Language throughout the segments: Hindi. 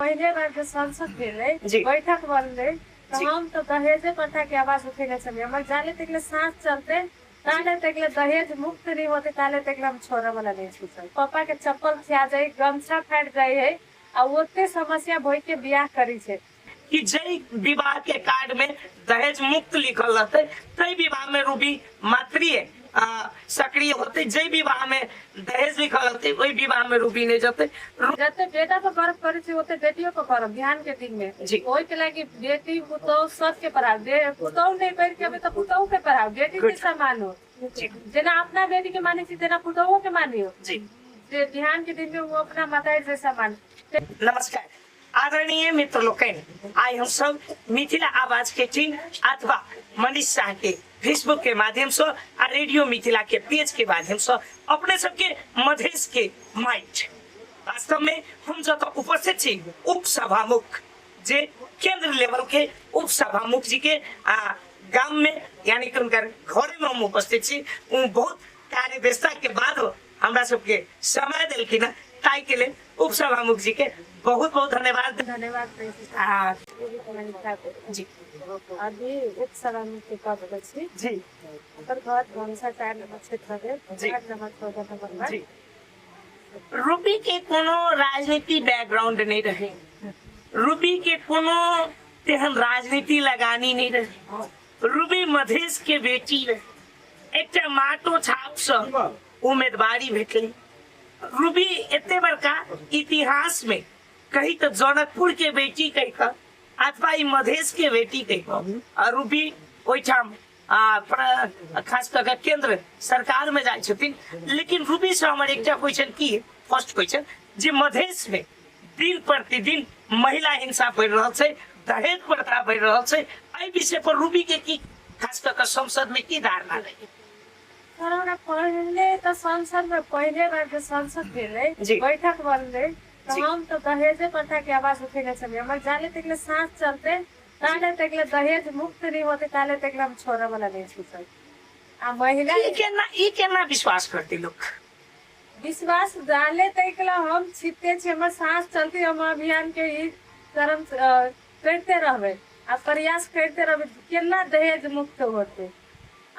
पहले बार जो संसद भेले जी। बैठक बनले तो जी। हम तो दहेजे प्रथा की आवाज उठेगा समय हमारे जाले तकले सांस चलते ताले तकले दहेज मुक्त नहीं होते ताले तकले हम छोरा वाला नहीं छूटे पापा के चप्पल खिया जाए गमछा फाट जाए है और ओते समस्या भई के बियाह करी छे कि जय विवाह के कार्ड में दहेज मुक्त लिखल रहते तय विवाह में रूबी मातृ सक्रिय होते जय विवाह में दहेज लिखल रहते वही विवाह में रूबी नहीं जाते जते बेटा तो गर्व करे छे ओते बेटियों को गर्व ध्यान के दिन में जी। ओई के लागी बेटी पुतौ सबके पढ़ाओ दे पुतौ नहीं कर के तो पुतौ के पढ़ाओ बेटी के समान हो जी। जेना अपना बेटी के माने छी तेना पुतौ के मानियो जी। जे ध्यान के दिन में वो अपना माता जैसा मान नमस्कार आदरणीय मित्र लोकन आई हम सब मिथिला आवाज के टीम अथवा मनीष शाह के फेसबुक के माध्यम से और रेडियो मिथिला के पेज के माध्यम से अपने सबके मधेश के माइट वास्तव में हम जो तो उपस्थित छी उप सभामुख जे केंद्र लेवल के उप सभामुख जी के गांव में यानी कि उनका घर में हम उपस्थित छी बहुत कार्य व्यस्तता के बाद हमरा सबके समय दिलखिन ताई के लिए उप सभामुख जी के बहुत बहुत धन्यवाद जी। अभी उप सभामुख के पद पर छी जी। ओकर घर भंसा 4 नंबर क्षेत्र में जी। 8 नंबर 14 नंबर जी। रूबी के कोनो राजनीति बैकग्राउंड नहीं रहे रूबी के कोनो तेहन राजनीति लगानी नहीं रहे रूबी मधेश के बेटी रहे एक माटो छाप से उम्मीदवारी भेटली रूबी एते बड़का इतिहास में कहीं तो जनकपुर के बेटी कही का अथवा मधेश के बेटी कही का रूबी ओइठाम खास कर केंद्र सरकार में जाए छथिन लेकिन रूबी से हमारे एक क्वेश्चन की फर्स्ट क्वेश्चन जे मधेश में दिन प्रतिदिन महिला हिंसा बढ़ रहा है दहेज प्रथा बढ़ रहा है एहि विषय पर रूबी के की खास कर संसद में की धारणा रही पहले तो संसद में पहले बार जो संसद भेले जी। बैठक बनले तो जी। हम तो दहेजे प्रथा की आवाज उठेगा समय हमारे जाले तकले सांस चलते ताले तकले दहेज मुक्त नहीं होते ताले तकले हम छोरा वाला नहीं छूटे आ महिला ये केना विश्वास करते लोग विश्वास डाले तकले हम छिपते छे हमर सांस चलती हम अभियान के ई कर्म करते रहबे आ प्रयास करते रहबे केना दहेज मुक्त होते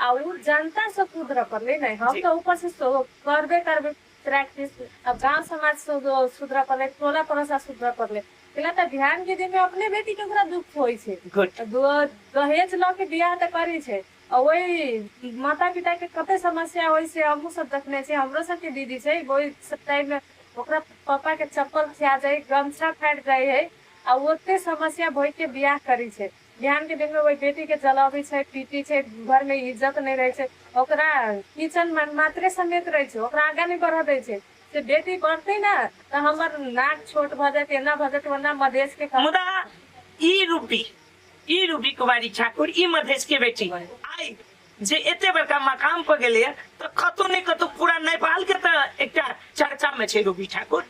आ उ जनता से सुधर पड़ले नहीं हम तो ऊपर से करबे प्रैक्टिस अब गांव समाज से सुधर पड़ले टोला पड़ोसा सुधर पड़ले केला तो ध्यान के दिन में अपने बेटी के ओकरा दुख होई छे दहेज ल के बियाह त करी छे और वही माता पिता के कते समस्या होई से हमहु सब देखने छे हमरो सब के दीदी छे वही सब टाइम में ओकरा पापा के चप्पल खिया जाए गमछा फाट जाए है और ओते समस्या भई के बियाह करी छे ध्यान के दिन में वही बेटी के जलाबी छे पीटी छे घर में इज्जत नहीं रहे छे ओकरा किचन में मात्रे समेत रहे छे ओकरा आगा नहीं बढ़ा दे छे से बेटी बढ़ते ना तो हमर नाक छोट भ जाते एना भ जाते वरना मधेश के मुदा ई रूबी कुमारी ठाकुर ई मधेश के बेटी आई जे एते बड़का मकाम पर गेले तो कतो नहीं कतो पूरा नेपाल के तो एकटा चर्चा में छे रूबी ठाकुर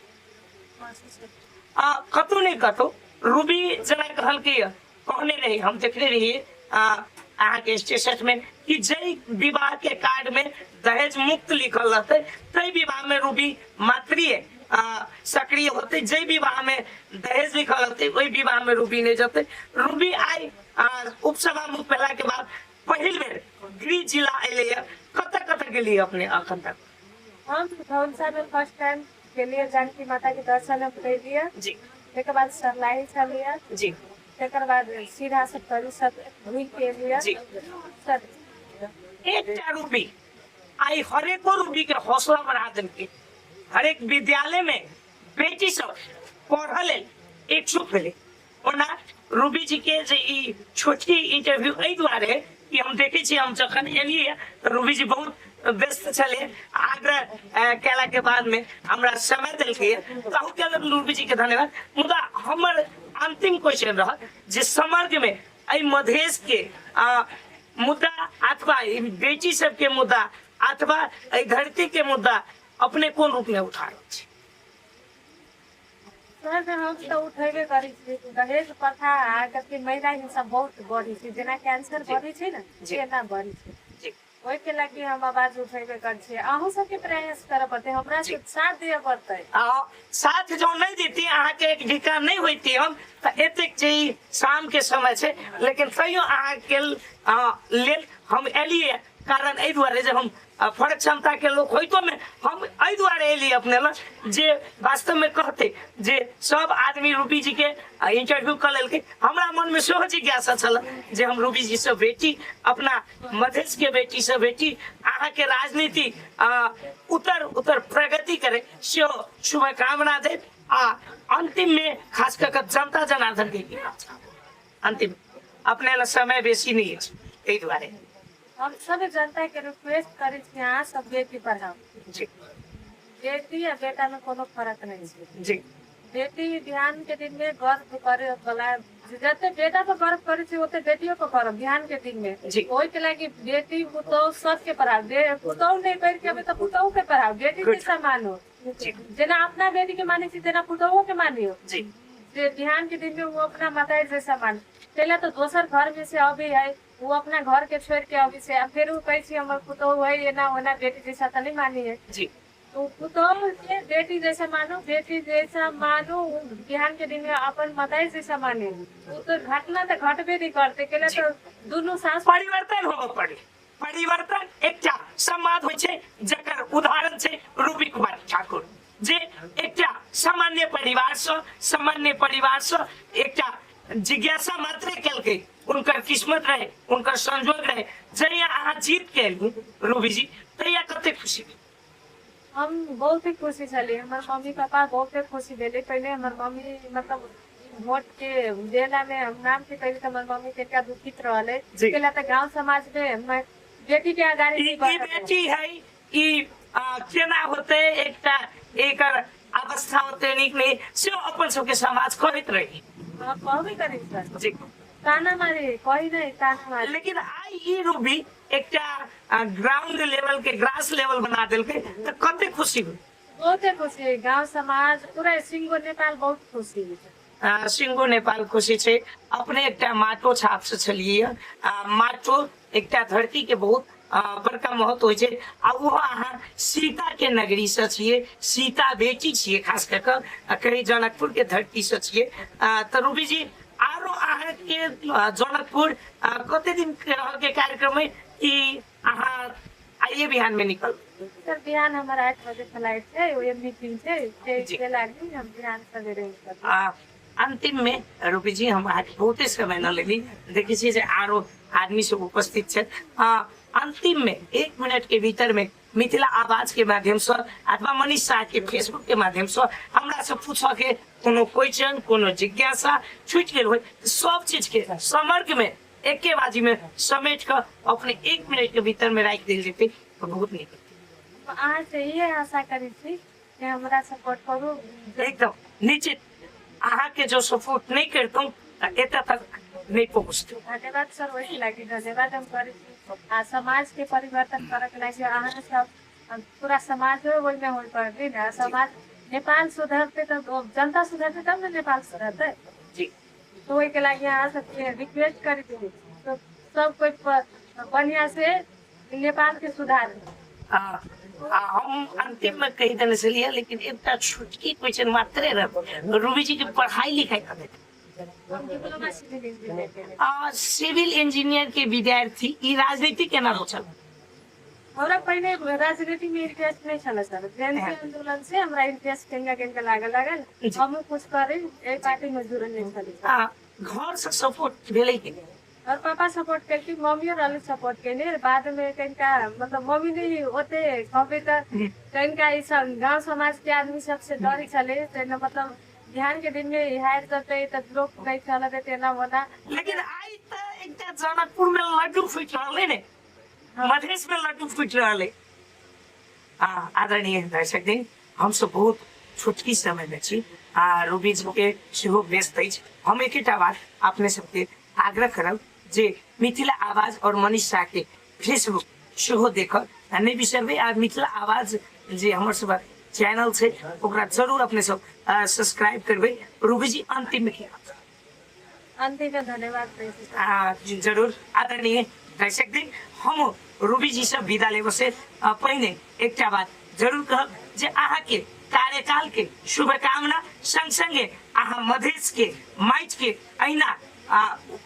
कतो नहीं कतो रूबी जना कहल के कहने रही हम देखने रहिए के स्टेटस में कि जय विवाह के कार्ड में दहेज मुक्त लिखल रहते तय विवाह में रूबी मातृ सक्रिय होते जय विवाह में दहेज लिखल रहते वही विवाह में रूबी नहीं जाते रूबी आई उपसभा मुक्त पहला के बाद पहल बेर गृह जिला अले कत गेली अपने अखन तक हम धौलसा में फर्स्ट टाइम के लिए जानकी माता के दर्शन कर लिया जी के बाद सरलाही चलिया जी तेकर बाद सीधा से परिषद घूम के लिया जी एकटा रूबी आई हरेक रूबी के हौसला बढ़ा देन के हरेक विद्यालय में बेटी सब पढ़ल इच्छुक भेले ओना रूबी जी के जे ई छोटी इंटरव्यू एहि दुआरे कि हम देखे छी हम जखन एलिए तो रूबी जी बहुत व्यस्त चले आग्रह केला के बाद में हमरा समय दिलके ताहू के रूबी जी के धन्यवाद मुदा हमर अंतिम क्वेश्चन रहा जे समाज में आई मधेश के मुद्दा अथवा बेटी सब के मुद्दा अथवा आई धरती के मुद्दा अपने कौन रूप में उठा रहे छी सर हम तो उठेबे करी छी दहेज प्रथा आकर के महिला हिंसा बहुत बढ़ी छै जेना कैंसर बढ़ी छै ना जेना बढ़ी छै ओहि के लगी हम आवाज उठेबे कर छियै। अहूँ सबके प्रयास करऽ पड़तै, हमरा से साथ दिअ पड़तै। साथ जो नहीं देती अहाँ के एक ढिका नहीं होती हम एतेक जे ई शाम के समय छै, लेकिन तैयो अहाँ के लेल हम एलियै। कारण एहि दुआरे जे हम फर्क क्षमता के लोग होइतो में हम एहि दुआरे एलियै अपने लग जे वास्तव में कहते जे सब आदमी रूबी जी के इंटरव्यू कर लेलकै। हमरा मन में सेहो जिज्ञासा छल जे हम रूबी जी से बेटी, अपना मधेश के बेटी से बेटी, अहाँ के राजनीति उत्तर प्रगति करे से शुभकामना दे। अंतिम में खास कर जनता जनार्दन के अंतिम अपने ला समय बेसी नहीं है, एहि दुआरे हम सब जनता के रिक्वेस्ट करे छी अहाँ सब बेटी पढ़ाओ। जी बेटी आ बेटा में कोनो फर्क नहीं है। जी बेटी बिहान के दिन में गर्व करे वाला, जते बेटा पर गर्व करे छी ओते बेटियों पर गर्व बिहान के दिन में। जी। ओहि के लागी बेटी पुतौह सबके पढ़ाओ। पुतौह नहीं पढ़ के अबे तो पुतौह के पढ़ाओ। बेटी के सम्मानो, जेना अपना बेटी के माने छी तेना पुतौह के मानियो। जी जे बिहान के दिन में वो अपना माता जैसा मान। पहले तो दोसर घर में से अभी है, वो अपना घर के छोड़ के अभी से फिर वो कहे छी हमर पुतौह है ये ना होना बेटी जैसा तो नहीं मानी है। जी तो पुतौह के बेटी जैसा मानो, बेटी जैसा मानो, बिहान के दिन में अपन माता जैसा माने। वो तो घटना तो घटबे नहीं करते के तो दोनों सास परिवर्तन हो पड़े। परिवर्तन एकटा संवाद होइ छै जकर उदाहरण छै रूबी कुमारी ठाकुर जे एकटा सामान्य परिवार से एकटा जिज्ञासा मात्र केलकै। उनकर किस्मत रहे, उनकर संजोग रहे। जहिया अहाँ जीत के एलू रूबी जी तहिया कते खुशी भेल? हम बहुत ही खुशी छली। हमारे मम्मी पापा बहुत ही खुशी भेले। पहले हमारे मम्मी मतलब वोट के देला में हम नाम के पहले हमारे मम्मी के क्या दुखित रहले। पहले तो गांव समाज में मैं बेटी के आगाड़ी नहीं बढ़ बेटी है ई केना होते एकटा एकर अवस्था होते निक नहीं से अपन सबके समाज कहत रही। कहबे करी सर जी ताना मारे कही नहीं ताना मारे। लेकिन आई ई रूबी एकटा ग्राउंड लेवल के ग्रास लेवल बना देलकै त कते खुशी हुई? बहुत खुशी। गांव समाज पूरा सिंगो नेपाल बहुत खुशी है। सिंगो नेपाल खुशी छै। अपने एकटा माटो छाप से छलिए। माटो एकटा धरती के बहुत बड़का महत्व होइ छै। आ वो अहाँ सीता के नगरी से छिए, सीता बेटी छिए, खास कर कहीं जनकपुर के धरती से छिए। त रूबी जी आरो अहाँ के जनकपुर कते दिन के कार्यक्रम है कि अहाँ आइए बिहान में निकल? सर बिहान हमारा 8 बजे फ्लाइट है, वो मीटिंग है, इसके लागी हम बिहान सवेरे निकल। अंतिम में रूबी जी हम आज बहुते समय न लेली, देखी छी जे आरो आदमी सब उपस्थित छै। अंतिम में 1 मिनट के भीतर में मिथिला आवाज के माध्यम से अथवा मनीष शाह के फेसबुक के माध्यम से हमरा से पूछो के कोनो क्वेश्चन, कोनो जिज्ञासा छूट गेल हो, सब चीज के समर्ग में एके बाजी में समेट कर अपने 1 मिनट के भीतर में राख देल जेते तो बहुत नीक। अहाँ से ये आशा करी थी कि हमरा सपोर्ट करू। एकदम निश्चित अहाँ के जो सपोर्ट नहीं करतों एता तक नहीं पहुँचते। धन्यवाद सर। वही लगी धन्यवाद हम करी समाज के परिवर्तन करके लागी अहाँ सब पूरा समाज वही में हो पड़ती ना। समाज नेपाल सुधरते तो जनता सुधरते तब ना नेपाल सुधरते जी। तो वही के लागी अहाँ सबके रिक्वेस्ट करी थी तो सब कोई बढ़िया से नेपाल के सुधार। हम अंतिम में कही देने से लिया, लेकिन एक छोटकी क्वेश्चन मात्र रह रूबी जी की पढ़ाई लिखाई कर सिविल इंजीनियर के विद्यार्थी ई राजनीति केना रोचल? हमरा पहले राजनीति में इंटरेस्ट नहीं छला सर। आंदोलन से हमरा इंटरेस्ट केंगा लागल हम कुछ करे ए पार्टी में जुड़ल नहीं छली। घर से सपोर्ट भेलै कि और पापा सपोर्ट करती, मम्मी और सपोर्ट केने। बाद में कनका मतलब मम्मी नहीं होते कहबे त कनका ई सब गांव समाज के आदमी सबसे डरी चले तेना मतलब ध्यान के दिन में हायर करते त लोग नहीं चला देते ना होना। लेकिन आई त एकटा जनकपुर में लड्डू फुट रहले ने, मधेश में लड्डू फुट रहले। आदरणीय दर्शक दिन हम सब बहुत छोटकी समय में छी। रूबी जी के सेहो व्यस्त अछि। हम एकेटा बात अपने सबके आग्रह करब जे मिथिला आवाज और मनीष शाह के फेसबुक सेहो देखब नहीं बिसरबे। आ मिथिला आवाज जे हमर सब चैनल छै ओकरा जरूर अपने सब सब्सक्राइब करबे। रूबी जी अंतिम में अंतिम में धन्यवाद देती जरूर आदरणीय दर्शक दिन हम रूबी जी से विदा लेबो से पहले एक बात जरूर कहब जे अहाँ के कार्यकाल के शुभकामना संग संगे अहाँ मधेश के माइट के अहिना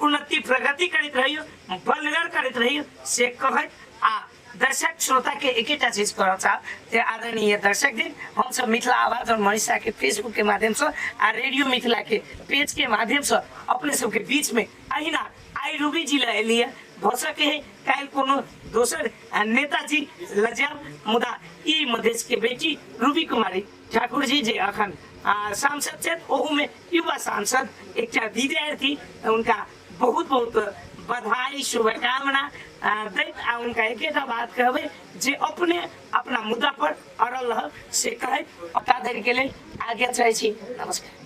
उन्नति प्रगति करते रहियो बलगर करते रहियो से कहत आ दर्शक श्रोता के एक चीज करना चाह आदरणीय दर्शक दिन हम सब मिथिला आवाज और मनीषा के फेसबुक के माध्यम से आ रेडियो मिथिला के पेज के माध्यम से अपने सबके बीच में अहिना आई रूबी जी लिए भ सके है काल कोनो दोसर नेताजी लजाम मुदा ई मधेश के बेटी रूबी कुमारी ठाकुर जी जे अखन सांसद छे ओहू में युवा सांसद एक विद्यार्थी उनका बहुत बहुत बधाई शुभकामना दैत आ उनका एक बात कहबे जे अपने अपना मुद्दा पर अड़ल रह से कहे के लिए आगे चाहे छी। नमस्कार।